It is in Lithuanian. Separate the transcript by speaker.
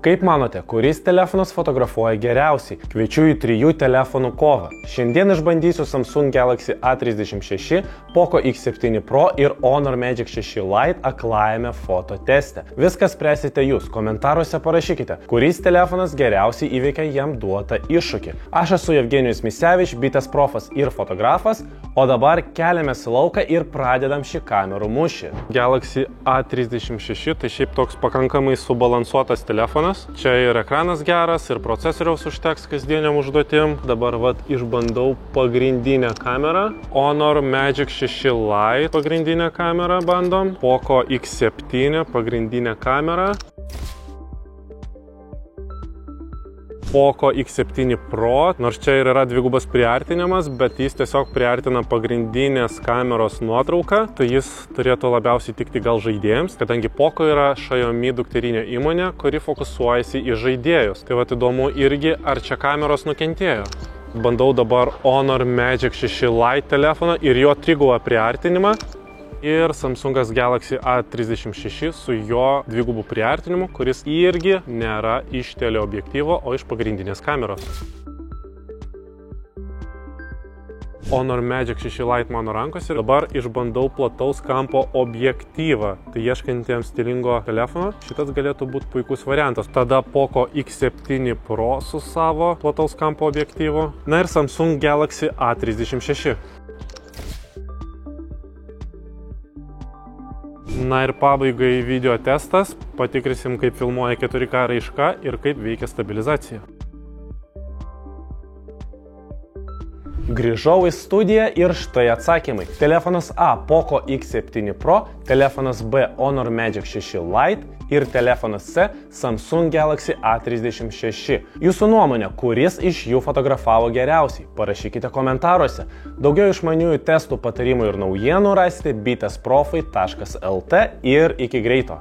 Speaker 1: Kaip manote, kuris telefonas fotografuoja geriausiai? Kviečiu į 3 telefonų kovą. Šiandien išbandysiu Samsung Galaxy A36, Poco X7 Pro ir Honor Magic 6 Lite aklajame fototeste. Viską spręsite jūs. Komentaruose parašykite, kuris telefonas geriausiai įveikia jam duotą iššūkį. Aš esu Evgenijus Misevič, bitės profas ir fotografas, o dabar keliamės į lauką ir pradedam šį kamerų mūšį. Galaxy A36 tai šiaip toks pakankamai subalansuotas telefonas. Čia ir ekranas geras, ir procesoriaus užteks kasdieniam užduotim. Dabar išbandau pagrindinę kamerą. Honor Magic 6 Lite pagrindinę kamerą bandom. Poco X7 pagrindinę kamerą. Poco X7 Pro, nors čia ir yra dvigubas priartinimas, bet jis tiesiog priartina pagrindinės kameros nuotrauką, tai jis turėtų labiausiai tikti gal žaidėjams, kadangi Poco yra Xiaomi dukterinė įmonė, kuri fokusuojasi į žaidėjus. Tai įdomu irgi, ar čia kameros nukentėjo. Bandau dabar Honor Magic 6 Lite telefoną ir jo trigubą priartinimą. Ir Samsungas Galaxy A36 su jo dvigubų priartinimu, kuris irgi nėra iš teleobjektyvo, o iš pagrindinės kameros. Honor Magic 6 Lite mano rankose ir dabar išbandau plataus kampo objektyvą. Tai ieškantiems stilingo telefono šitas galėtų būti puikus variantas. Tada Poco X7 Pro su savo plataus kampo objektyvu. Na ir Samsung Galaxy A36. Na ir pabaigai video testas. Patikrisim, kaip filmuoja 4K raiška ir kaip veikia stabilizacija. Grįžau į studiją ir štai atsakymai. Telefonas A Poco X7 Pro, telefonas B Honor Magic 6 Lite ir telefonas C Samsung Galaxy A36. Jūsų nuomonė, kuris iš jų fotografavo geriausiai? Parašykite komentaruose. Daugiau išmaniųjų testų, patarimų ir naujienų rasite bitesprofai.lt ir iki greito.